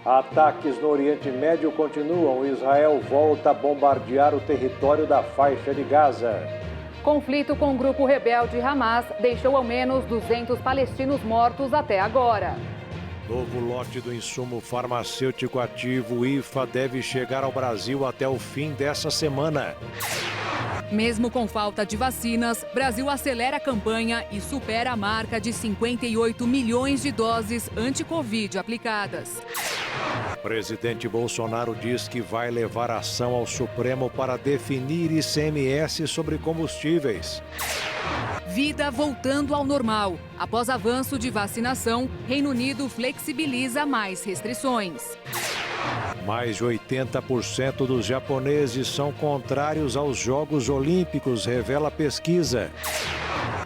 Ataques no Oriente Médio continuam. Israel volta a bombardear o território da faixa de Gaza. Conflito com o grupo rebelde Hamas deixou ao menos 200 palestinos mortos até agora. Novo lote do insumo farmacêutico ativo IFA deve chegar ao Brasil até o fim dessa semana. Mesmo com falta de vacinas, Brasil acelera a campanha e supera a marca de 58 milhões de doses anti-Covid aplicadas. Presidente Bolsonaro diz que vai levar ação ao Supremo para definir ICMS sobre combustíveis. Vida voltando ao normal. Após avanço de vacinação, Reino Unido flexibiliza mais restrições. Mais de 80% dos japoneses são contrários aos Jogos Olímpicos, revela a pesquisa.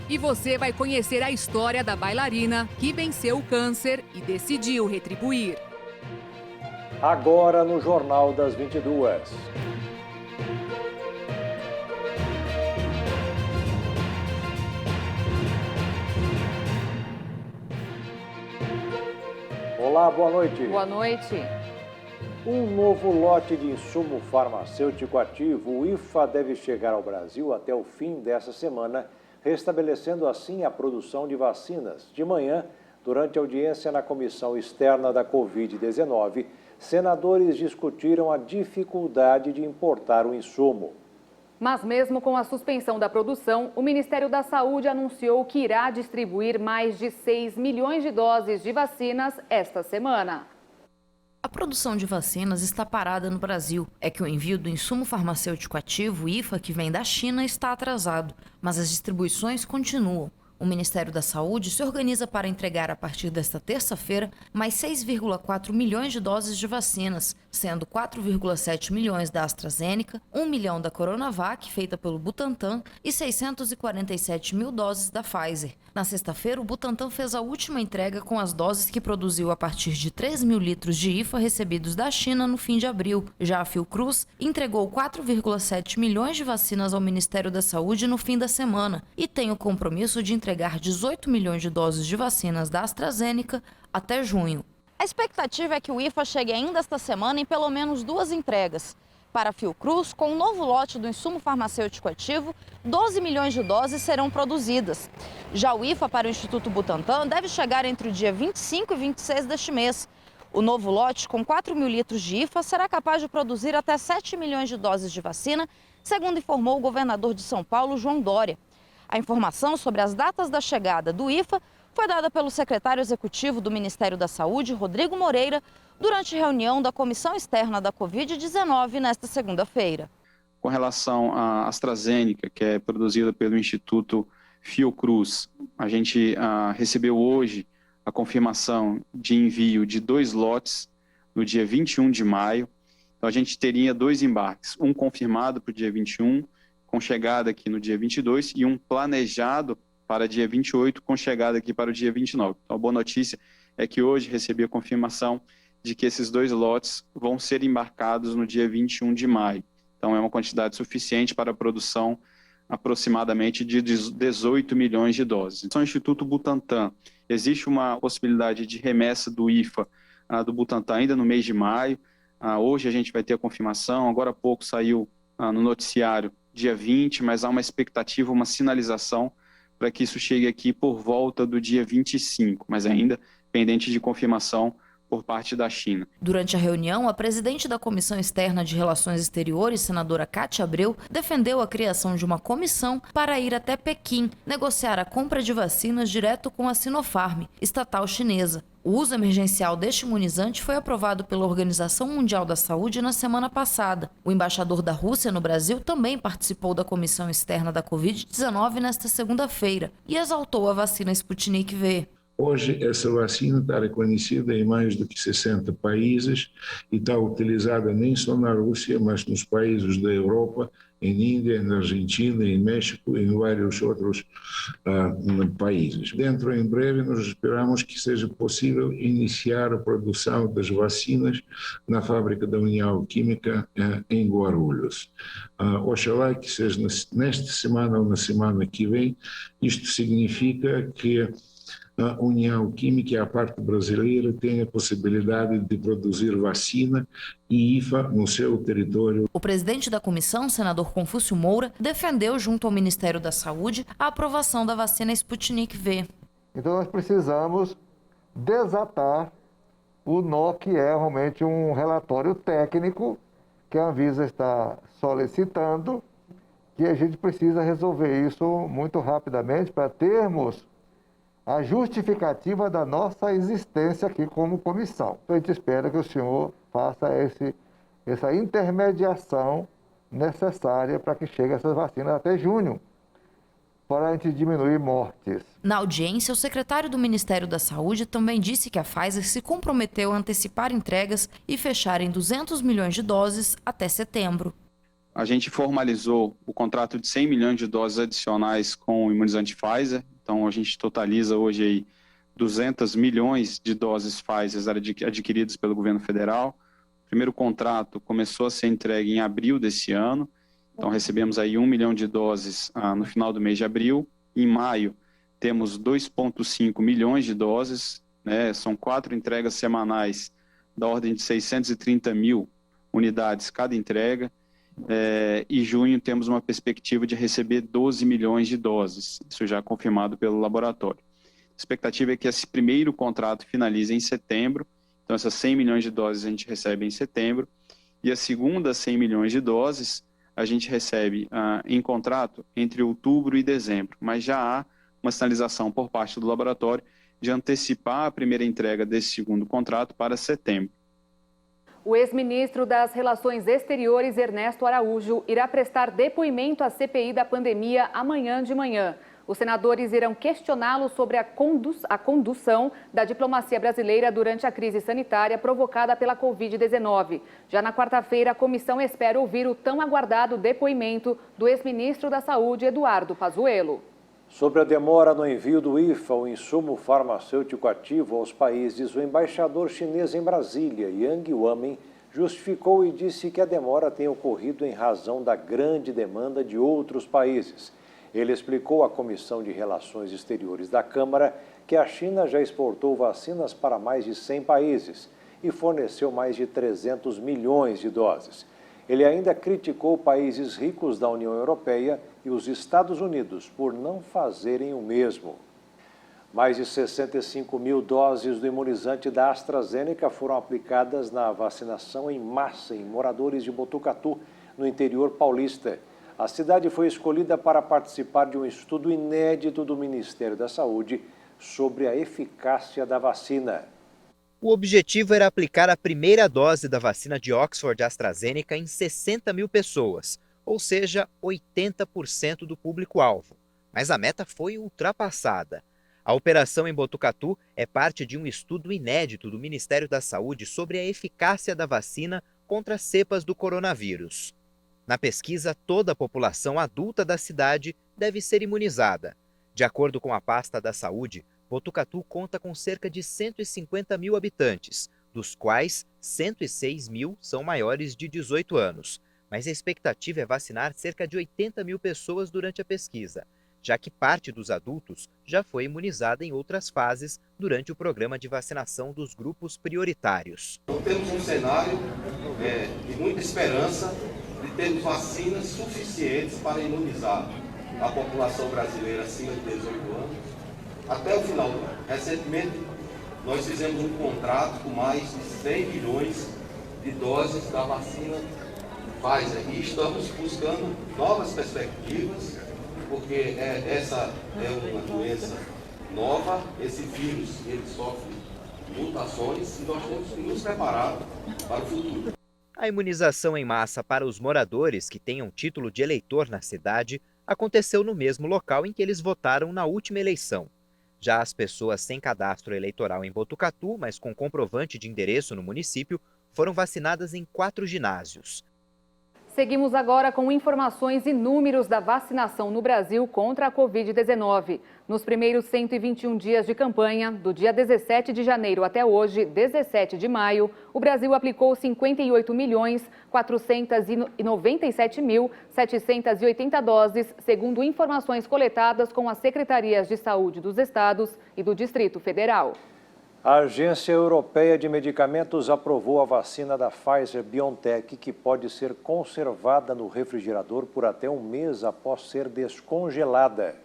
E você vai conhecer a história da bailarina que venceu o câncer e decidiu retribuir. Agora no Jornal das 22. Olá, boa noite. Boa noite. Um novo lote de insumo farmacêutico ativo, o IFA, deve chegar ao Brasil até o fim dessa semana, restabelecendo assim a produção de vacinas. De manhã, durante a audiência na Comissão Externa da Covid-19, senadores discutiram a dificuldade de importar o insumo. Mas mesmo com a suspensão da produção, o Ministério da Saúde anunciou que irá distribuir mais de 6 milhões de doses de vacinas esta semana. A produção de vacinas está parada no Brasil. É que o envio do insumo farmacêutico ativo, IFA, que vem da China, está atrasado, mas as distribuições continuam. O Ministério da Saúde se organiza para entregar, a partir desta terça-feira, mais 6,4 milhões de doses de vacinas, sendo 4,7 milhões da AstraZeneca, 1 milhão da Coronavac, feita pelo Butantan, e 647 mil doses da Pfizer. Na sexta-feira, o Butantan fez a última entrega com as doses que produziu a partir de 3 mil litros de IFA recebidos da China no fim de abril. Já a Fiocruz entregou 4,7 milhões de vacinas ao Ministério da Saúde no fim da semana e tem o compromisso de entregar 18 milhões de doses de vacinas da AstraZeneca até junho. A expectativa é que o IFA chegue ainda esta semana em pelo menos 2 entregas. Para a Fiocruz, com um novo lote do insumo farmacêutico ativo, 12 milhões de doses serão produzidas. Já o IFA para o Instituto Butantan deve chegar entre o dia 25 e 26 deste mês. O novo lote, com 4 mil litros de IFA, será capaz de produzir até 7 milhões de doses de vacina, segundo informou o governador de São Paulo, João Dória. A informação sobre as datas da chegada do IFA foi dada pelo secretário executivo do Ministério da Saúde, Rodrigo Moreira, durante reunião da Comissão Externa da Covid-19 nesta segunda-feira. Com relação à AstraZeneca, que é produzida pelo Instituto Fiocruz, a gente recebeu hoje a confirmação de envio de 2 lotes no dia 21 de maio. Então, a gente teria 2 embarques, um confirmado para o dia 21, com chegada aqui no dia 22, e um planejado para dia 28, com chegada aqui para o dia 29. Então, a boa notícia é que hoje recebi a confirmação de que esses 2 lotes vão ser embarcados no dia 21 de maio. Então, é uma quantidade suficiente para a produção aproximadamente de 18 milhões de doses. Então, o Instituto Butantan, existe uma possibilidade de remessa do IFA do Butantan ainda no mês de maio. Hoje a gente vai ter a confirmação, agora há pouco saiu no noticiário dia 20, mas há uma expectativa, uma sinalização para que isso chegue aqui por volta do dia 25, mas ainda pendente de confirmação por parte da China. Durante a reunião, a presidente da Comissão Externa de Relações Exteriores, senadora Cátia Abreu, defendeu a criação de uma comissão para ir até Pequim negociar a compra de vacinas direto com a Sinopharm, estatal chinesa. O uso emergencial deste imunizante foi aprovado pela Organização Mundial da Saúde na semana passada. O embaixador da Rússia no Brasil também participou da Comissão Externa da Covid-19 nesta segunda-feira e exaltou a vacina Sputnik V. Hoje, essa vacina está reconhecida em mais do que 60 países e está utilizada nem só na Rússia, mas nos países da Europa, em Índia, na Argentina, em México e em vários outros países. Dentro, em breve, nós esperamos que seja possível iniciar a produção das vacinas na fábrica da União Química em Guarulhos. Oxalá que seja nesta semana ou na semana que vem. Isto significa que a União Química, a parte brasileira, tem a possibilidade de produzir vacina e IFA no seu território. O presidente da comissão, senador Confúcio Moura, defendeu junto ao Ministério da Saúde a aprovação da vacina Sputnik V. Então nós precisamos desatar o nó, que é realmente um relatório técnico que a Anvisa está solicitando, que a gente precisa resolver isso muito rapidamente para termos a justificativa da nossa existência aqui como comissão. A gente espera que o senhor faça essa intermediação necessária para que chegue essas vacinas até junho, para a gente diminuir mortes. Na audiência, o secretário do Ministério da Saúde também disse que a Pfizer se comprometeu a antecipar entregas e fechar em 200 milhões de doses até setembro. A gente formalizou o contrato de 100 milhões de doses adicionais com o imunizante Pfizer, então a gente totaliza hoje aí 200 milhões de doses Pfizer adquiridas pelo governo federal. O primeiro contrato começou a ser entregue em abril desse ano, então recebemos aí 1 milhão de doses no final do mês de abril. Em maio temos 2,5 milhões de doses, né? São 4 entregas semanais da ordem de 630 mil unidades cada entrega. E junho temos uma perspectiva de receber 12 milhões de doses, isso já confirmado pelo laboratório. A expectativa é que esse primeiro contrato finalize em setembro, então essas 100 milhões de doses a gente recebe em setembro, e a segunda 100 milhões de doses a gente recebe em contrato entre outubro e dezembro, mas já há uma sinalização por parte do laboratório de antecipar a primeira entrega desse segundo contrato para setembro. O ex-ministro das Relações Exteriores, Ernesto Araújo, irá prestar depoimento à CPI da pandemia amanhã de manhã. Os senadores irão questioná-lo sobre a condução da diplomacia brasileira durante a crise sanitária provocada pela Covid-19. Já na quarta-feira, a comissão espera ouvir o tão aguardado depoimento do ex-ministro da Saúde, Eduardo Pazuello. Sobre a demora no envio do IFA, o insumo farmacêutico ativo aos países, o embaixador chinês em Brasília, Yang Wamin, justificou e disse que a demora tem ocorrido em razão da grande demanda de outros países. Ele explicou à Comissão de Relações Exteriores da Câmara que a China já exportou vacinas para mais de 100 países e forneceu mais de 300 milhões de doses. Ele ainda criticou países ricos da União Europeia e os Estados Unidos por não fazerem o mesmo. Mais de 65 mil doses do imunizante da AstraZeneca foram aplicadas na vacinação em massa em moradores de Botucatu, no interior paulista. A cidade foi escolhida para participar de um estudo inédito do Ministério da Saúde sobre a eficácia da vacina. O objetivo era aplicar a primeira dose da vacina de Oxford AstraZeneca em 60 mil pessoas, ou seja, 80% do público-alvo. Mas a meta foi ultrapassada. A operação em Botucatu é parte de um estudo inédito do Ministério da Saúde sobre a eficácia da vacina contra cepas do coronavírus. Na pesquisa, toda a população adulta da cidade deve ser imunizada. De acordo com a pasta da Saúde, Botucatu conta com cerca de 150 mil habitantes, dos quais 106 mil são maiores de 18 anos. Mas a expectativa é vacinar cerca de 80 mil pessoas durante a pesquisa, já que parte dos adultos já foi imunizada em outras fases durante o programa de vacinação dos grupos prioritários. Então, temos um cenário de muita esperança de termos vacinas suficientes para imunizar a população brasileira acima de 18 anos até o final do ano. Recentemente, nós fizemos um contrato com mais de 100 milhões de doses da vacina Pfizer e estamos buscando novas perspectivas, porque essa é uma doença nova, esse vírus ele sofre mutações e nós temos que nos preparar para o futuro. A imunização em massa para os moradores que tenham título de eleitor na cidade aconteceu no mesmo local em que eles votaram na última eleição. Já as pessoas sem cadastro eleitoral em Botucatu, mas com comprovante de endereço no município, foram vacinadas em 4 ginásios. Seguimos agora com informações e números da vacinação no Brasil contra a Covid-19. Nos primeiros 121 dias de campanha, do dia 17 de janeiro até hoje, 17 de maio, o Brasil aplicou 58.497.780 doses, segundo informações coletadas com as secretarias de saúde dos estados e do Distrito Federal. A Agência Europeia de Medicamentos aprovou a vacina da Pfizer-BioNTech, que pode ser conservada no refrigerador por até um mês após ser descongelada.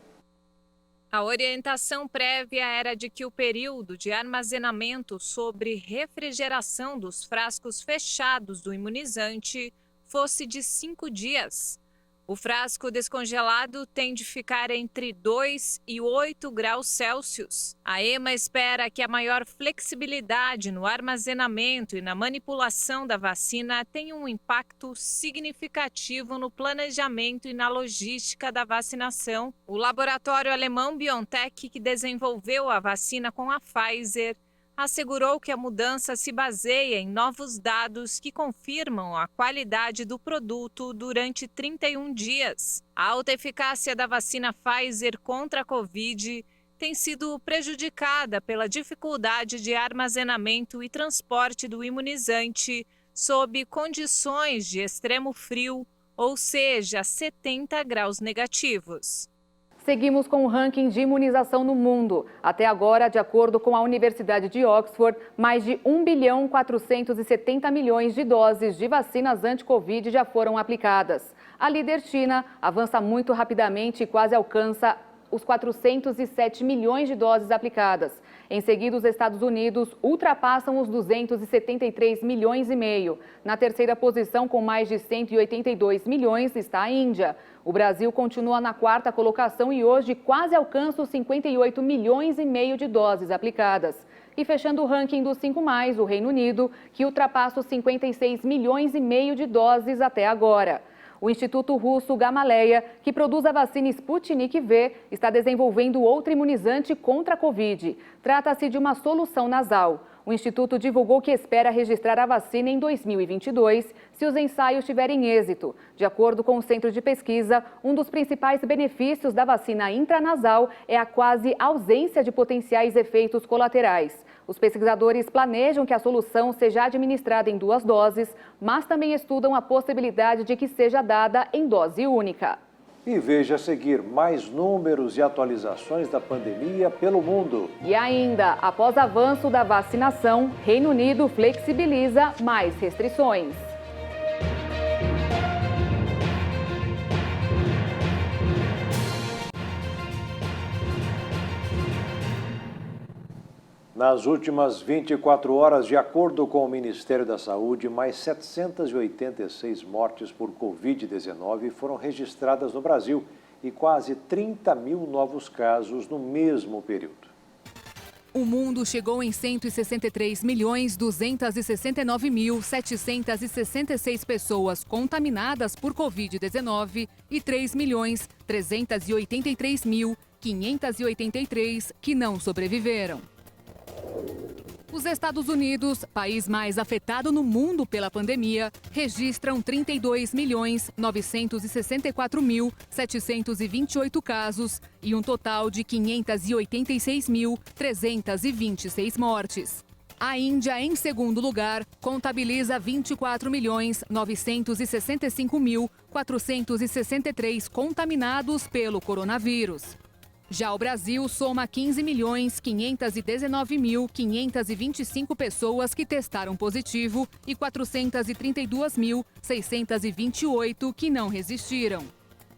A orientação prévia era de que o período de armazenamento sobre refrigeração dos frascos fechados do imunizante fosse de 5 dias. O frasco descongelado tem de ficar entre 2 e 8 graus Celsius. A EMA espera que a maior flexibilidade no armazenamento e na manipulação da vacina tenha um impacto significativo no planejamento e na logística da vacinação. O laboratório alemão BioNTech, que desenvolveu a vacina com a Pfizer, assegurou que a mudança se baseia em novos dados que confirmam a qualidade do produto durante 31 dias. A alta eficácia da vacina Pfizer contra a Covid tem sido prejudicada pela dificuldade de armazenamento e transporte do imunizante sob condições de extremo frio, ou seja, 70 graus negativos. Seguimos com o ranking de imunização no mundo. Até agora, de acordo com a Universidade de Oxford, mais de 1.470 bilhões de doses de vacinas anti-Covid já foram aplicadas. A líder China avança muito rapidamente e quase alcança os 407 milhões de doses aplicadas. Em seguida, os Estados Unidos ultrapassam os 273 milhões e meio. Na terceira posição, com mais de 182 milhões, está a Índia. O Brasil continua na quarta colocação e hoje quase alcança os 58 milhões e meio de doses aplicadas. E fechando o ranking dos 5+, o Reino Unido, que ultrapassa os 56 milhões e meio de doses até agora. O Instituto Russo Gamaleya, que produz a vacina Sputnik V, está desenvolvendo outro imunizante contra a Covid. Trata-se de uma solução nasal. O Instituto divulgou que espera registrar a vacina em 2022, se os ensaios tiverem êxito. De acordo com o Centro de Pesquisa, um dos principais benefícios da vacina intranasal é a quase ausência de potenciais efeitos colaterais. Os pesquisadores planejam que a solução seja administrada em 2 doses, mas também estudam a possibilidade de que seja dada em dose única. E veja a seguir mais números e atualizações da pandemia pelo mundo. E ainda, após avanço da vacinação, Reino Unido flexibiliza mais restrições. Nas últimas 24 horas, de acordo com o Ministério da Saúde, mais 786 mortes por Covid-19 foram registradas no Brasil e quase 30 mil novos casos no mesmo período. O mundo chegou em 163.269.766 pessoas contaminadas por Covid-19 e 3.383.583 que não sobreviveram. Os Estados Unidos, país mais afetado no mundo pela pandemia, registram 32.964.728 casos e um total de 586.326 mortes. A Índia, em segundo lugar, contabiliza 24.965.463 contaminados pelo coronavírus. Já o Brasil soma 15.519.525 pessoas que testaram positivo e 432.628 que não resistiram.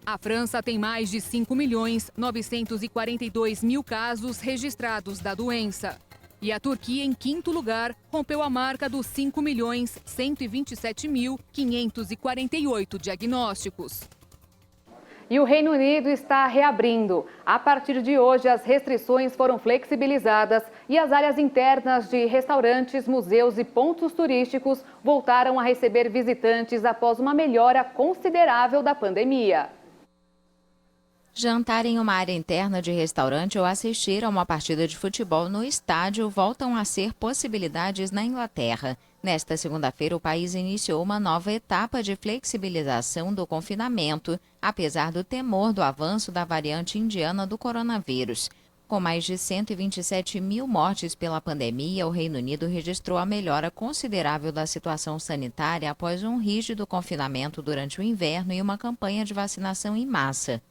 A França tem mais de 5.942.000 casos registrados da doença. E a Turquia, em quinto lugar, rompeu a marca dos 5.127.548 diagnósticos. E o Reino Unido está reabrindo. A partir de hoje, as restrições foram flexibilizadas e as áreas internas de restaurantes, museus e pontos turísticos voltaram a receber visitantes após uma melhora considerável da pandemia. Jantar em uma área interna de restaurante ou assistir a uma partida de futebol no estádio voltam a ser possibilidades na Inglaterra. Nesta segunda-feira, o país iniciou uma nova etapa de flexibilização do confinamento, apesar do temor do avanço da variante indiana do coronavírus. Com mais de 127 mil mortes pela pandemia, o Reino Unido registrou a melhora considerável da situação sanitária após um rígido confinamento durante o inverno e uma campanha de vacinação em massa.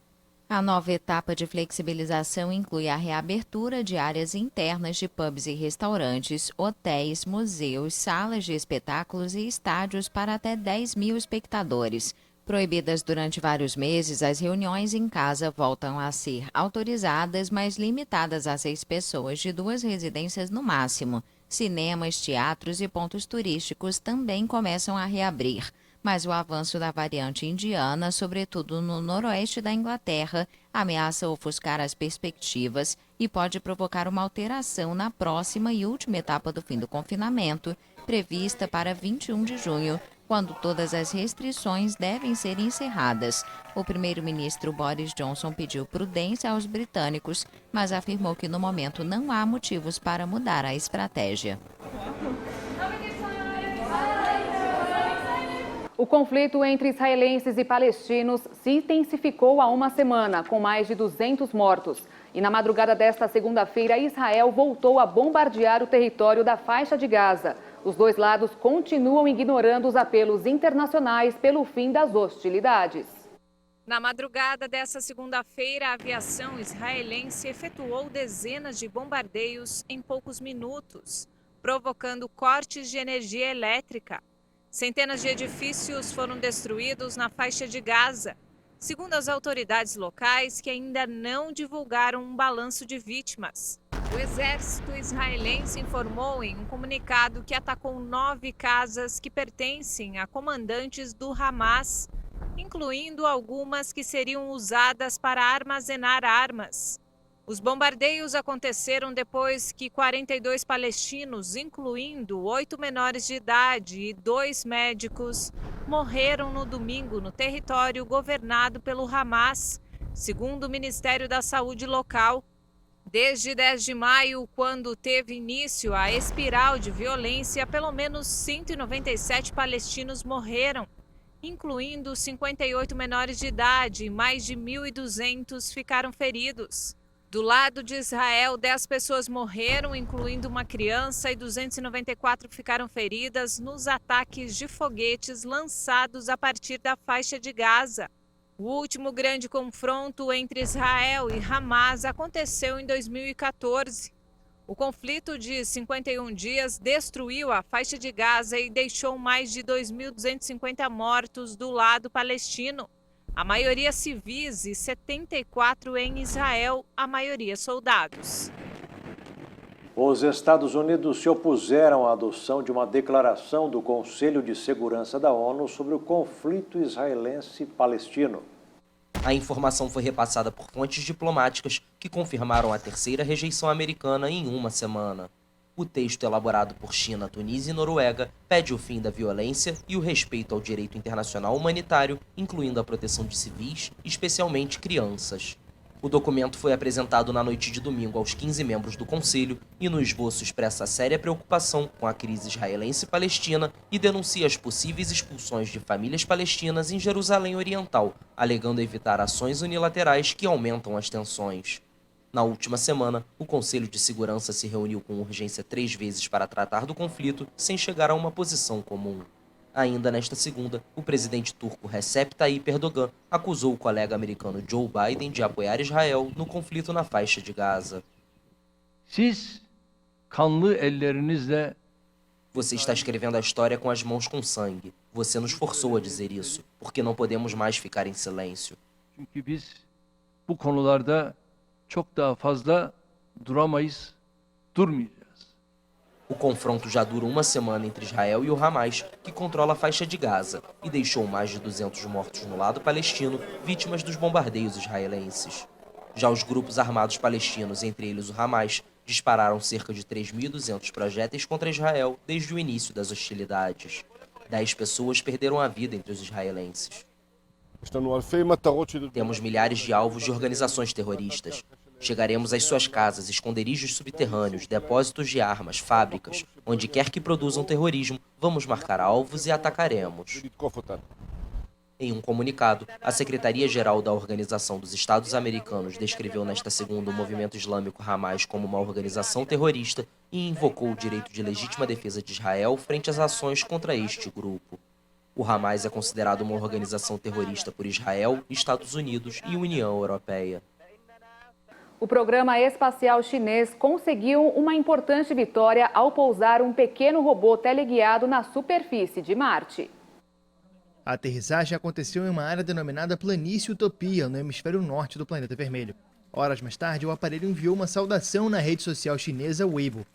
A nova etapa de flexibilização inclui a reabertura de áreas internas de pubs e restaurantes, hotéis, museus, salas de espetáculos e estádios para até 10 mil espectadores. Proibidas durante vários meses, as reuniões em casa voltam a ser autorizadas, mas limitadas a 6 pessoas de 2 residências no máximo. Cinemas, teatros e pontos turísticos também começam a reabrir. Mas o avanço da variante indiana, sobretudo no noroeste da Inglaterra, ameaça ofuscar as perspectivas e pode provocar uma alteração na próxima e última etapa do fim do confinamento, prevista para 21 de junho, quando todas as restrições devem ser encerradas. O primeiro-ministro Boris Johnson pediu prudência aos britânicos, mas afirmou que no momento não há motivos para mudar a estratégia. O conflito entre israelenses e palestinos se intensificou há uma semana, com mais de 200 mortos. E na madrugada desta segunda-feira, Israel voltou a bombardear o território da faixa de Gaza. Os dois lados continuam ignorando os apelos internacionais pelo fim das hostilidades. Na madrugada desta segunda-feira, a aviação israelense efetuou dezenas de bombardeios em poucos minutos, provocando cortes de energia elétrica. Centenas de edifícios foram destruídos na faixa de Gaza, segundo as autoridades locais, que ainda não divulgaram um balanço de vítimas. O exército israelense informou em um comunicado que atacou 9 casas que pertencem a comandantes do Hamas, incluindo algumas que seriam usadas para armazenar armas. Os bombardeios aconteceram depois que 42 palestinos, incluindo 8 menores de idade e 2 médicos, morreram no domingo no território governado pelo Hamas, segundo o Ministério da Saúde local. Desde 10 de maio, quando teve início a espiral de violência, pelo menos 197 palestinos morreram, incluindo 58 menores de idade, e mais de 1.200 ficaram feridos. Do lado de Israel, 10 pessoas morreram, incluindo uma criança, e 294 ficaram feridas nos ataques de foguetes lançados a partir da faixa de Gaza. O último grande confronto entre Israel e Hamas aconteceu em 2014. O conflito de 51 dias destruiu a faixa de Gaza e deixou mais de 2.250 mortos do lado palestino. A maioria civis e 74 em Israel, a maioria soldados. Os Estados Unidos se opuseram à adoção de uma declaração do Conselho de Segurança da ONU sobre o conflito israelense-palestino. A informação foi repassada por fontes diplomáticas que confirmaram a terceira rejeição americana em uma semana. O texto, elaborado por China, Tunísia e Noruega, pede o fim da violência e o respeito ao direito internacional humanitário, incluindo a proteção de civis, especialmente crianças. O documento foi apresentado na noite de domingo aos 15 membros do Conselho e no esboço expressa séria preocupação com a crise israelense-palestina e denuncia as possíveis expulsões de famílias palestinas em Jerusalém Oriental, alegando evitar ações unilaterais que aumentam as tensões. Na última semana, o Conselho de Segurança se reuniu com urgência 3 vezes para tratar do conflito, sem chegar a uma posição comum. Ainda nesta segunda, o presidente turco Recep Tayyip Erdogan acusou o colega americano Joe Biden de apoiar Israel no conflito na faixa de Gaza. Você está escrevendo a história com as mãos com sangue. Você nos forçou a dizer isso, porque não podemos mais ficar em silêncio. O confronto já dura uma semana entre Israel e o Hamas, que controla a faixa de Gaza, e deixou mais de 200 mortos no lado palestino, vítimas dos bombardeios israelenses. Já os grupos armados palestinos, entre eles o Hamas, dispararam cerca de 3.200 projéteis contra Israel desde o início das hostilidades. 10 pessoas perderam a vida entre os israelenses. Temos milhares de alvos de organizações terroristas. Chegaremos às suas casas, esconderijos subterrâneos, depósitos de armas, fábricas. Onde quer que produzam terrorismo, vamos marcar alvos e atacaremos. Em um comunicado, a Secretaria-Geral da Organização dos Estados Americanos descreveu nesta segunda o movimento islâmico Hamas como uma organização terrorista e invocou o direito de legítima defesa de Israel frente às ações contra este grupo. O Hamas é considerado uma organização terrorista por Israel, Estados Unidos e União Europeia. O programa espacial chinês conseguiu uma importante vitória ao pousar um pequeno robô teleguiado na superfície de Marte. A aterrissagem aconteceu em uma área denominada Planície Utopia, no hemisfério norte do planeta vermelho. Horas mais tarde, o aparelho enviou uma saudação na rede social chinesa Weibo.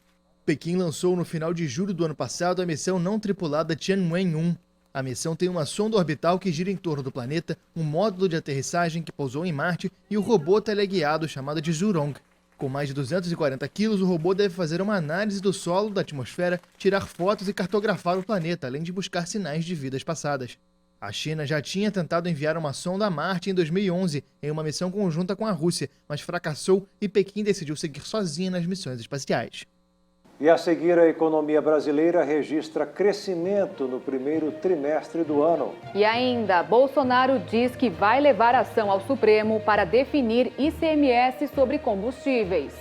Pequim lançou no final de julho do ano passado a missão não tripulada Tianwen-1. A missão tem uma sonda orbital que gira em torno do planeta, um módulo de aterrissagem que pousou em Marte e o robô teleguiado chamado de Zhurong. Com mais de 240 quilos, o robô deve fazer uma análise do solo, da atmosfera, tirar fotos e cartografar o planeta, além de buscar sinais de vidas passadas. A China já tinha tentado enviar uma sonda a Marte em 2011, em uma missão conjunta com a Rússia, mas fracassou e Pequim decidiu seguir sozinha nas missões espaciais. E a seguir, a economia brasileira registra crescimento no primeiro trimestre do ano. E ainda, Bolsonaro diz que vai levar ação ao Supremo para definir ICMS sobre combustíveis.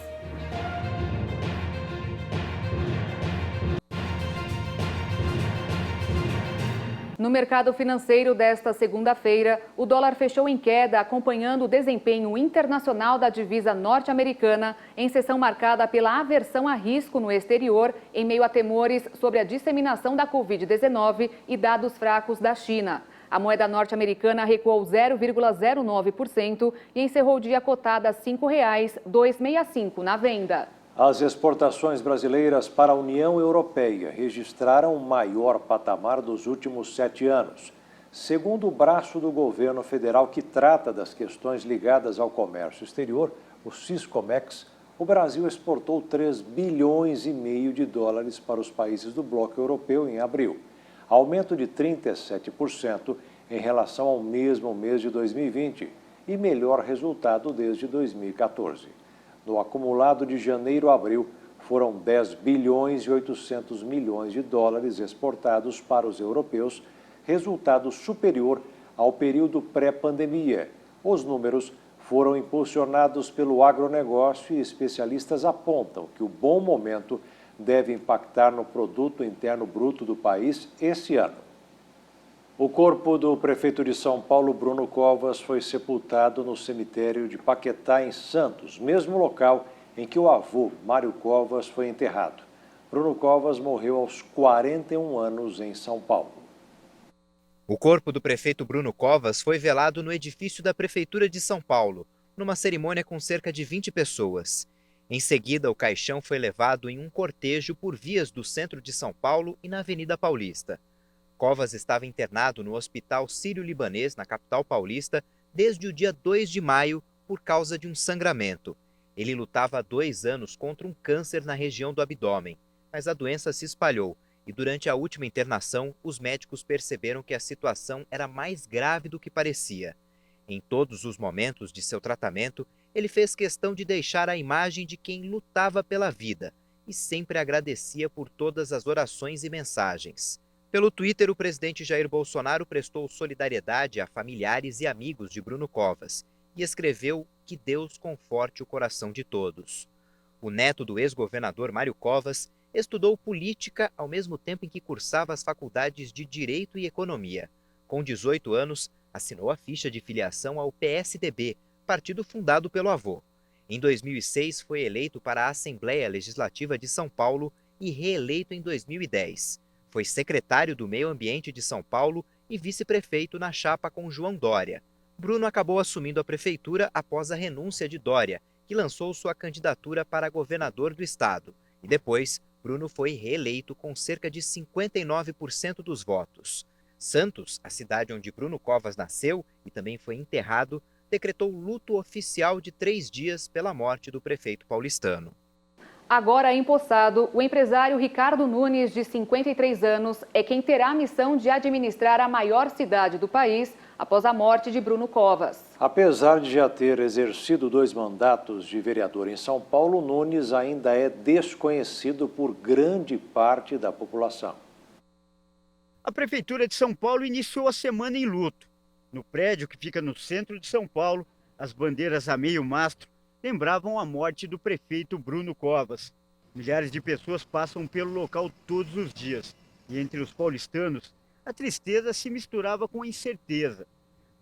No mercado financeiro desta segunda-feira, o dólar fechou em queda, acompanhando o desempenho internacional da divisa norte-americana, em sessão marcada pela aversão a risco no exterior, em meio a temores sobre a disseminação da Covid-19 e dados fracos da China. A moeda norte-americana recuou 0,09% e encerrou o dia cotada a R$ 5,265 na venda. As exportações brasileiras para a União Europeia registraram o maior patamar dos últimos 7 anos. Segundo o braço do governo federal que trata das questões ligadas ao comércio exterior, o Siscomex, o Brasil exportou 3,5 bilhões de dólares para os países do bloco europeu em abril, aumento de 37% em relação ao mesmo mês de 2020 e melhor resultado desde 2014. No acumulado de janeiro a abril, foram 10 bilhões e 800 milhões de dólares exportados para os europeus, resultado superior ao período pré-pandemia. Os números foram impulsionados pelo agronegócio e especialistas apontam que o bom momento deve impactar no produto interno bruto do país esse ano. O corpo do prefeito de São Paulo, Bruno Covas, foi sepultado no cemitério de Paquetá, em Santos, mesmo local em que o avô, Mário Covas, foi enterrado. Bruno Covas morreu aos 41 anos em São Paulo. O corpo do prefeito Bruno Covas foi velado no edifício da Prefeitura de São Paulo, numa cerimônia com cerca de 20 pessoas. Em seguida, o caixão foi levado em um cortejo por vias do centro de São Paulo e na Avenida Paulista. Covas estava internado no Hospital Sírio-Libanês, na capital paulista, desde o dia 2 de maio por causa de um sangramento. Ele lutava há 2 anos contra um câncer na região do abdômen, mas a doença se espalhou e durante a última internação, os médicos perceberam que a situação era mais grave do que parecia. Em todos os momentos de seu tratamento, ele fez questão de deixar a imagem de quem lutava pela vida e sempre agradecia por todas as orações e mensagens. Pelo Twitter, o presidente Jair Bolsonaro prestou solidariedade a familiares e amigos de Bruno Covas e escreveu que Deus conforte o coração de todos. O neto do ex-governador Mário Covas estudou política ao mesmo tempo em que cursava as faculdades de Direito e Economia. Com 18 anos, assinou a ficha de filiação ao PSDB, partido fundado pelo avô. Em 2006, foi eleito para a Assembleia Legislativa de São Paulo e reeleito em 2010. Foi secretário do Meio Ambiente de São Paulo e vice-prefeito na chapa com João Dória. Bruno acabou assumindo a prefeitura após a renúncia de Dória, que lançou sua candidatura para governador do estado. E depois, Bruno foi reeleito com cerca de 59% dos votos. Santos, a cidade onde Bruno Covas nasceu e também foi enterrado, decretou luto oficial de 3 dias pela morte do prefeito paulistano. Agora empossado, o empresário Ricardo Nunes, de 53 anos, é quem terá a missão de administrar a maior cidade do país após a morte de Bruno Covas. Apesar de já ter exercido 2 mandatos de vereador em São Paulo, Nunes ainda é desconhecido por grande parte da população. A Prefeitura de São Paulo iniciou a semana em luto. No prédio que fica no centro de São Paulo, as bandeiras a meio mastro lembravam a morte do prefeito Bruno Covas. Milhares de pessoas passam pelo local todos os dias. E entre os paulistanos, a tristeza se misturava com a incerteza.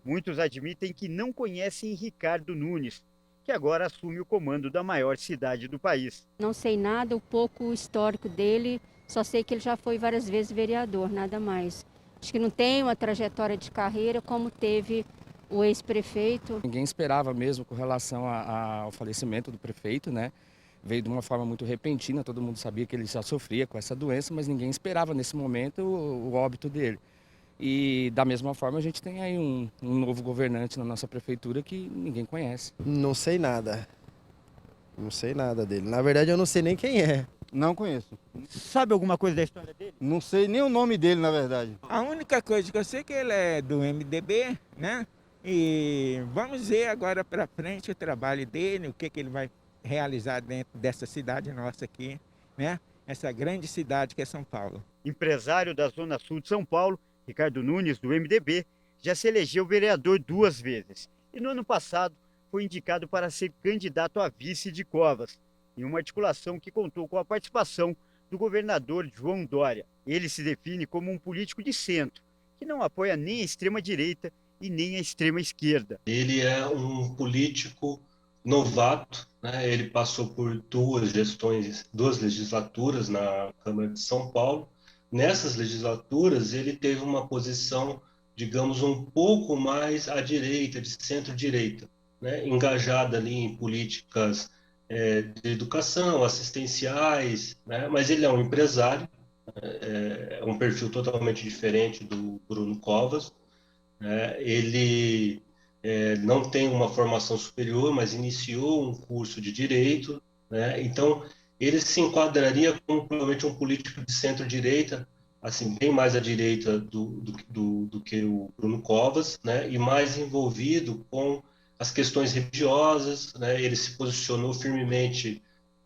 Muitos admitem que não conhecem Ricardo Nunes, que agora assume o comando da maior cidade do país. Não sei nada, o pouco histórico dele, só sei que ele já foi várias vezes vereador, nada mais. Acho que não tem uma trajetória de carreira como teve o ex-prefeito. Ninguém esperava mesmo com relação ao falecimento do prefeito, né? Veio de uma forma muito repentina, todo mundo sabia que ele já sofria com essa doença, mas ninguém esperava nesse momento o óbito dele. E da mesma forma a gente tem aí um novo governante na nossa prefeitura que ninguém conhece. Não sei nada. Não sei nada dele. Na verdade eu não sei nem quem é. Não conheço. Sabe alguma coisa da história dele? Não sei nem o nome dele, na verdade. A única coisa que eu sei é que ele é do MDB, né? E vamos ver agora para frente o trabalho dele, o que ele vai realizar dentro dessa cidade nossa aqui, né? Essa grande cidade que é São Paulo. Empresário da Zona Sul de São Paulo, Ricardo Nunes, do MDB, já se elegeu vereador 2 vezes. E no ano passado foi indicado para ser candidato a vice de Covas, em uma articulação que contou com a participação do governador João Dória. Ele se define como um político de centro, que não apoia nem a extrema-direita e nem a extrema-esquerda. Ele é um político novato, né? Ele passou por 2 legislaturas na Câmara de São Paulo. Nessas legislaturas, ele teve uma posição, digamos, um pouco mais à direita, de centro-direita, né? Engajada ali em políticas de educação, assistenciais, né? Mas ele é um empresário, é um perfil totalmente diferente do Bruno Covas. Ele não tem uma formação superior, mas iniciou um curso de Direito, né? Então, ele se enquadraria como provavelmente um político de centro-direita, assim, bem mais à direita do que o Bruno Covas, né? E mais envolvido com as questões religiosas, né? Ele se posicionou firmemente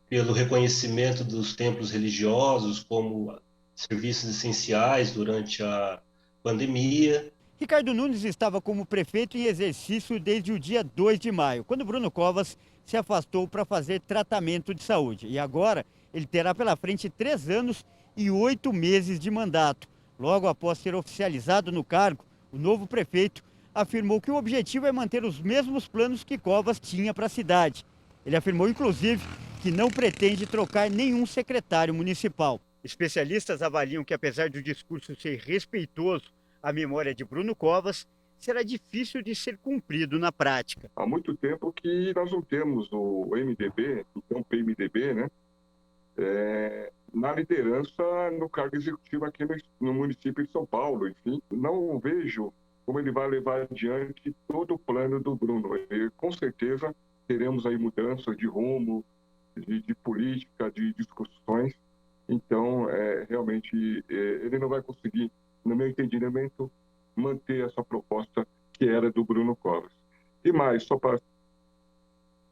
pelo reconhecimento dos templos religiosos como serviços essenciais durante a pandemia. Ricardo Nunes estava como prefeito em exercício desde o dia 2 de maio, quando Bruno Covas se afastou para fazer tratamento de saúde. E agora ele terá pela frente 3 anos e 8 meses de mandato. Logo após ser oficializado no cargo, o novo prefeito afirmou que o objetivo é manter os mesmos planos que Covas tinha para a cidade. Ele afirmou, inclusive, que não pretende trocar nenhum secretário municipal. Especialistas avaliam que, apesar do discurso ser respeitoso à memória de Bruno Covas, será difícil de ser cumprido na prática. Há muito tempo que nós não temos o MDB, então PMDB, né, na liderança no cargo executivo aqui no município de São Paulo. Enfim, não vejo como ele vai levar adiante todo o plano do Bruno. Com certeza teremos aí mudanças de rumo, de política, de discussões. Então, realmente, ele não vai conseguir, no meu entendimento, manter essa proposta que era do Bruno Covas. E mais, só para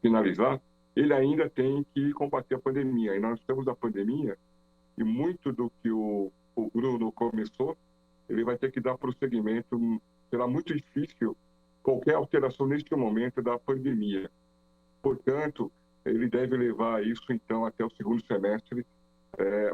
finalizar, ele ainda tem que combater a pandemia. E nós temos a pandemia, e muito do que o Bruno começou, ele vai ter que dar prosseguimento. Será muito difícil qualquer alteração neste momento da pandemia. Portanto, ele deve levar isso, então, até o 2º semestre.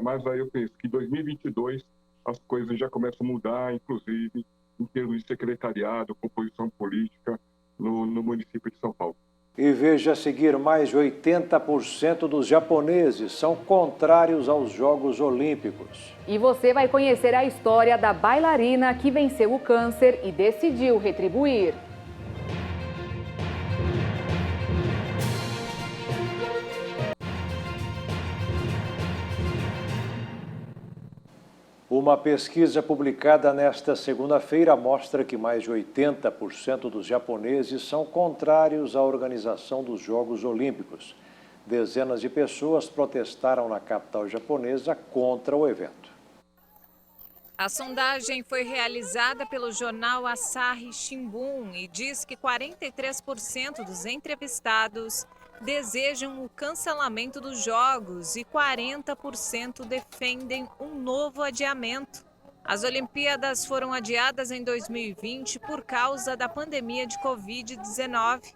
Mas aí eu penso que em 2022 as coisas já começam a mudar, inclusive em termos de secretariado, composição política no município de São Paulo. E veja a seguir, mais de 80% dos japoneses são contrários aos Jogos Olímpicos. E você vai conhecer a história da bailarina que venceu o câncer e decidiu retribuir. Uma pesquisa publicada nesta segunda-feira mostra que mais de 80% dos japoneses são contrários à organização dos Jogos Olímpicos. Dezenas de pessoas protestaram na capital japonesa contra o evento. A sondagem foi realizada pelo jornal Asahi Shimbun e diz que 43% dos entrevistados desejam o cancelamento dos jogos e 40% defendem um novo adiamento. As Olimpíadas foram adiadas em 2020 por causa da pandemia de Covid-19.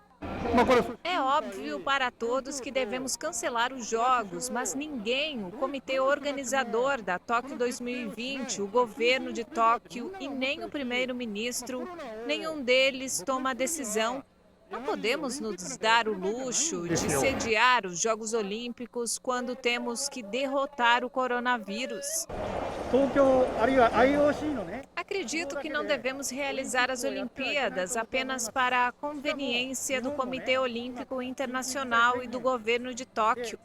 É óbvio para todos que devemos cancelar os jogos, mas ninguém, o comitê organizador da Tóquio 2020, o governo de Tóquio e nem o primeiro-ministro, nenhum deles toma a decisão. Não podemos nos dar o luxo de sediar os Jogos Olímpicos quando temos que derrotar o coronavírus. Acredito que não devemos realizar as Olimpíadas apenas para a conveniência do Comitê Olímpico Internacional e do governo de Tóquio.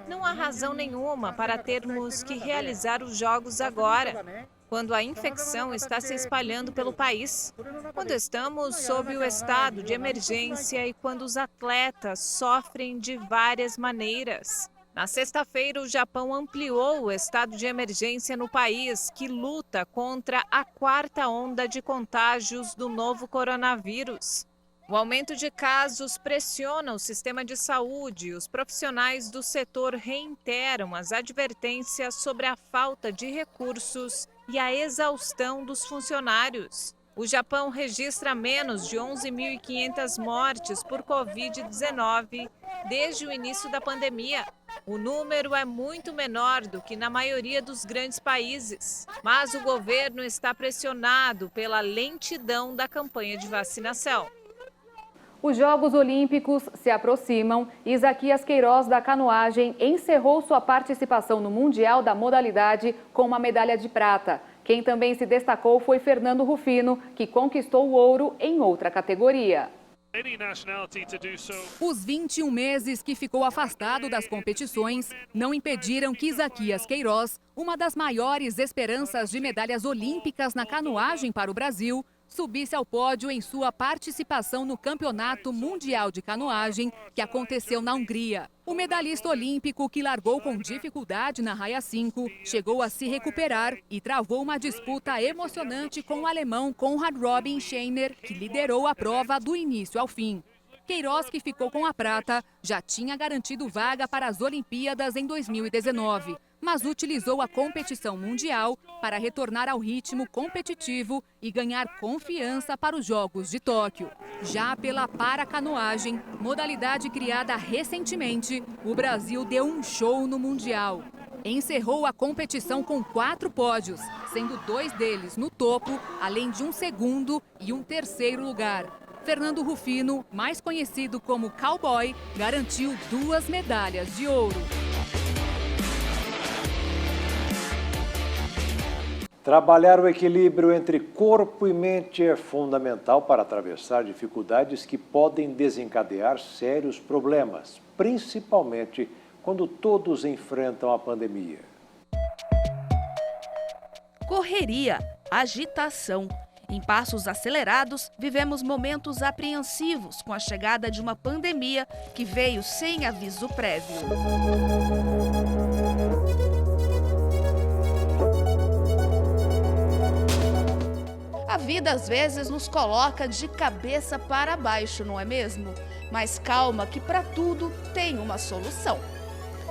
Não há razão nenhuma para termos que realizar os Jogos agora, quando a infecção está se espalhando pelo país, quando estamos sob o estado de emergência e quando os atletas sofrem de várias maneiras. Na sexta-feira, o Japão ampliou o estado de emergência no país, que luta contra a quarta onda de contágios do novo coronavírus. O aumento de casos pressiona o sistema de saúde e os profissionais do setor reiteram as advertências sobre a falta de recursos e a exaustão dos funcionários. O Japão registra menos de 11.500 mortes por Covid-19 desde o início da pandemia. O número é muito menor do que na maioria dos grandes países, mas o governo está pressionado pela lentidão da campanha de vacinação. Os Jogos Olímpicos se aproximam e Isaquias Queiroz, da canoagem, encerrou sua participação no Mundial da modalidade com uma medalha de prata. Quem também se destacou foi Fernando Rufino, que conquistou o ouro em outra categoria. Os 21 meses que ficou afastado das competições não impediram que Isaquias Queiroz, uma das maiores esperanças de medalhas olímpicas na canoagem para o Brasil, subisse ao pódio em sua participação no Campeonato Mundial de Canoagem, que aconteceu na Hungria. O medalhista olímpico, que largou com dificuldade na raia 5, chegou a se recuperar e travou uma disputa emocionante com o alemão Konrad Robin Scheiner, que liderou a prova do início ao fim. Queiroz, que ficou com a prata, já tinha garantido vaga para as Olimpíadas em 2019. Mas utilizou a competição mundial para retornar ao ritmo competitivo e ganhar confiança para os Jogos de Tóquio. Já pela paracanoagem, modalidade criada recentemente, o Brasil deu um show no Mundial. Encerrou a competição com 4 pódios, sendo 2 deles no topo, além de um segundo e um terceiro lugar. Fernando Rufino, mais conhecido como Cowboy, garantiu 2 medalhas de ouro. Trabalhar o equilíbrio entre corpo e mente é fundamental para atravessar dificuldades que podem desencadear sérios problemas, principalmente quando todos enfrentam a pandemia. Correria, agitação. Em passos acelerados, vivemos momentos apreensivos com a chegada de uma pandemia que veio sem aviso prévio. A vida às vezes nos coloca de cabeça para baixo, não é mesmo? Mas calma que para tudo tem uma solução.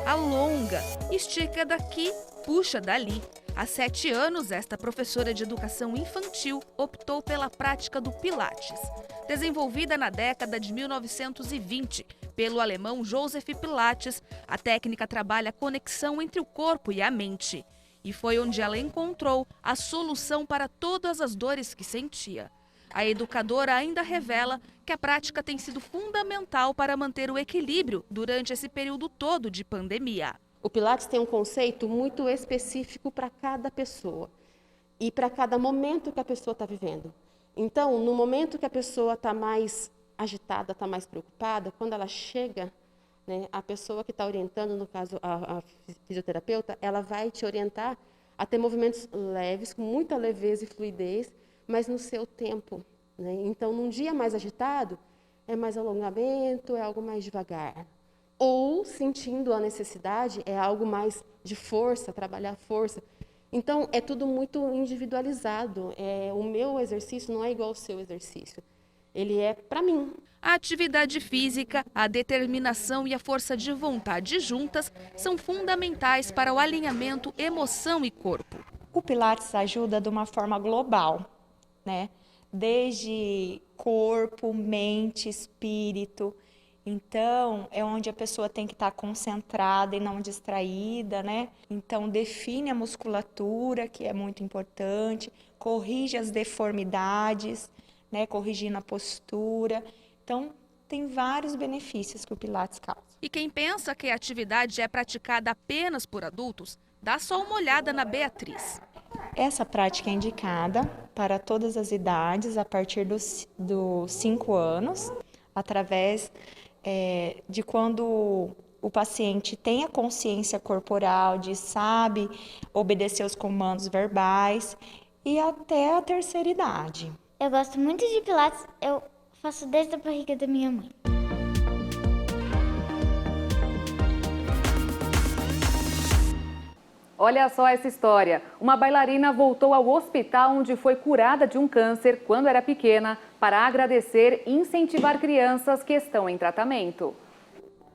Alonga, estica daqui, puxa dali. Há 7 anos, esta professora de educação infantil optou pela prática do Pilates. Desenvolvida na década de 1920 pelo alemão Joseph Pilates, a técnica trabalha a conexão entre o corpo e a mente. E foi onde ela encontrou a solução para todas as dores que sentia. A educadora ainda revela que a prática tem sido fundamental para manter o equilíbrio durante esse período todo de pandemia. O Pilates tem um conceito muito específico para cada pessoa e para cada momento que a pessoa está vivendo. Então, no momento que a pessoa está mais agitada, está mais preocupada, quando ela chega, né, a pessoa que está orientando, no caso a fisioterapeuta, ela vai te orientar a ter movimentos leves, com muita leveza e fluidez, mas no seu tempo. Né? Então, num dia mais agitado, é mais alongamento, é algo mais devagar. Ou, sentindo a necessidade, é algo mais de força, trabalhar a força. Então, é tudo muito individualizado. O meu exercício não é igual ao seu exercício. Ele é para mim. A atividade física, a determinação e a força de vontade juntas são fundamentais para o alinhamento emoção e corpo. O Pilates ajuda de uma forma global, né? Desde corpo, mente, espírito. Então, é onde a pessoa tem que estar concentrada e não distraída, né? Então, define a musculatura, que é muito importante, corrige as deformidades, né? Corrigindo a postura. Então, tem vários benefícios que o Pilates causa. E quem pensa que a atividade é praticada apenas por adultos, dá só uma olhada na Beatriz. Essa prática é indicada para todas as idades, a partir dos 5 anos, através de quando o paciente tem a consciência corporal, de sabe obedecer os comandos verbais, e até a terceira idade. Eu gosto muito de Pilates, eu faço desde a barriga da minha mãe. Olha só essa história. Uma bailarina voltou ao hospital onde foi curada de um câncer quando era pequena para agradecer e incentivar crianças que estão em tratamento.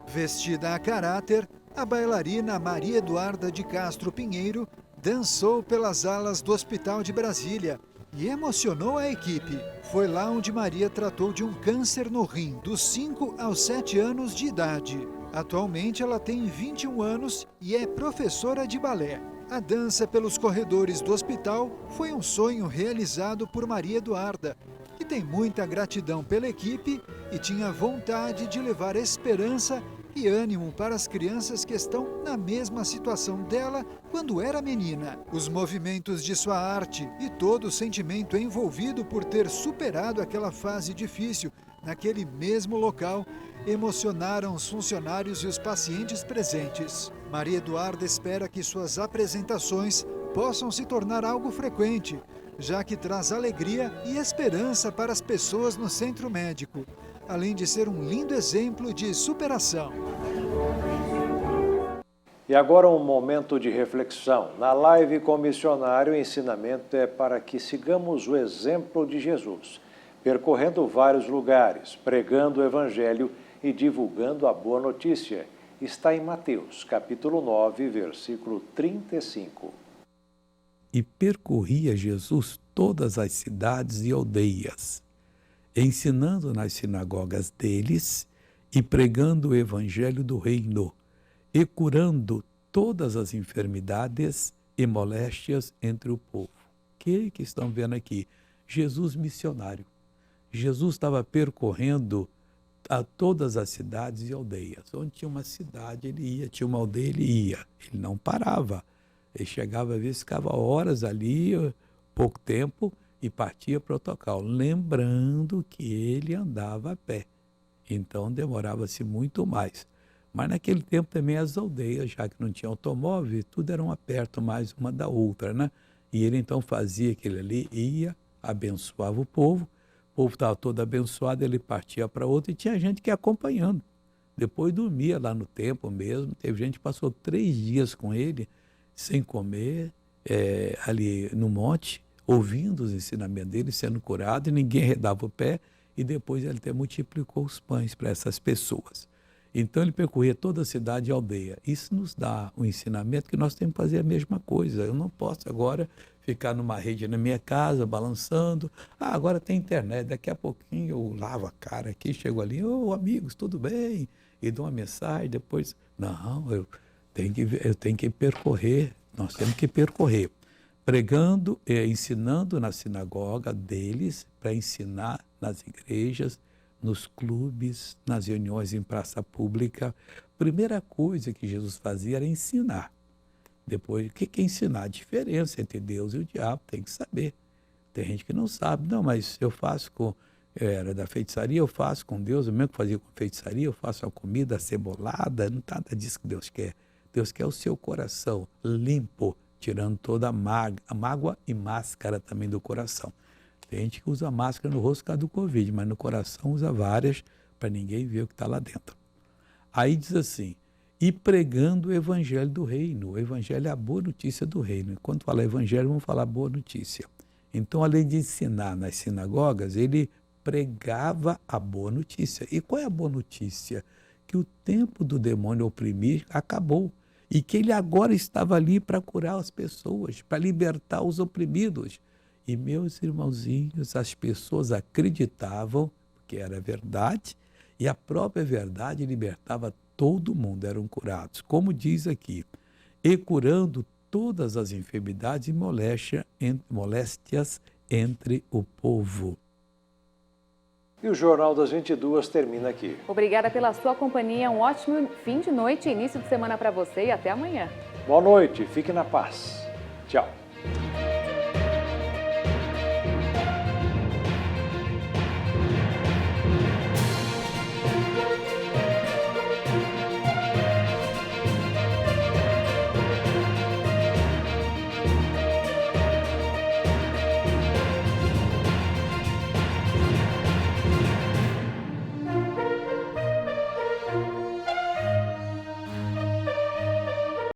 Vestida a caráter, a bailarina Maria Eduarda de Castro Pinheiro dançou pelas alas do Hospital de Brasília e emocionou a equipe. Foi lá onde Maria tratou de um câncer no rim, dos 5 aos 7 anos de idade. Atualmente ela tem 21 anos e é professora de balé. A dança pelos corredores do hospital foi um sonho realizado por Maria Eduarda, que tem muita gratidão pela equipe e tinha vontade de levar esperança e ânimo para as crianças que estão na mesma situação dela quando era menina. Os movimentos de sua arte e todo o sentimento envolvido por ter superado aquela fase difícil naquele mesmo local emocionaram os funcionários e os pacientes presentes. Maria Eduarda espera que suas apresentações possam se tornar algo frequente, já que traz alegria e esperança para as pessoas no centro médico, além de ser um lindo exemplo de superação. E agora um momento de reflexão. Na live com o missionário, o ensinamento é para que sigamos o exemplo de Jesus, percorrendo vários lugares, pregando o evangelho e divulgando a boa notícia. Está em Mateus, capítulo 9, versículo 35. E percorria Jesus todas as cidades e aldeias, ensinando nas sinagogas deles e pregando o evangelho do reino, e curando todas as enfermidades e moléstias entre o povo. Que estão vendo aqui? Jesus missionário. Jesus estava percorrendo a todas as cidades e aldeias. Onde tinha uma cidade, ele ia, tinha uma aldeia, ele ia. Ele não parava. Ele chegava, às vezes, ficava horas ali, pouco tempo, e partia para o local, lembrando que ele andava a pé. Então, demorava-se muito mais. Mas naquele tempo também as aldeias, já que não tinha automóvel, tudo era perto mais uma da outra, né? E ele então fazia aquele ali, ia, abençoava o povo estava todo abençoado, ele partia para outro e tinha gente que ia acompanhando. Depois dormia lá no templo mesmo, teve gente que passou 3 dias com ele, sem comer, ali no monte, ouvindo os ensinamentos dele, sendo curado, e ninguém arredava o pé, e depois ele até multiplicou os pães para essas pessoas. Então ele percorria toda a cidade e aldeia. Isso nos dá um ensinamento que nós temos que fazer a mesma coisa. Eu não posso agora ficar numa rede na minha casa, balançando. Agora tem internet, daqui a pouquinho eu lavo a cara aqui, chego ali, amigos, tudo bem? E dou uma mensagem, depois... Não, eu tenho que percorrer, nós temos que percorrer. Pregando e ensinando na sinagoga deles, para ensinar nas igrejas, nos clubes, nas reuniões em praça pública. Primeira coisa que Jesus fazia era ensinar. Depois, o que é ensinar? A diferença entre Deus e o diabo, tem que saber. Tem gente que não sabe. Não, mas eu faço com... Era da feitiçaria, eu faço com Deus, o mesmo que fazia com feitiçaria, eu faço a comida cebolada, não nada disso que Deus quer. Deus quer o seu coração limpo, tirando toda a mágoa e máscara também do coração. Tem gente que usa máscara no rosto por causa do Covid, mas no coração usa várias para ninguém ver o que está lá dentro. Aí diz assim, e pregando o evangelho do reino. O evangelho é a boa notícia do reino. Quando falar evangelho, vamos falar boa notícia. Então, além de ensinar nas sinagogas, ele pregava a boa notícia. E qual é a boa notícia? Que o tempo do demônio oprimir acabou e que ele agora estava ali para curar as pessoas, para libertar os oprimidos. E, meus irmãozinhos, as pessoas acreditavam que era verdade e a própria verdade libertava todo mundo, eram curados. Como diz aqui, e curando todas as enfermidades e moléstias entre o povo. E o Jornal das 22 termina aqui. Obrigada pela sua companhia, um ótimo fim de noite e início de semana para você e até amanhã. Boa noite, fique na paz. Tchau.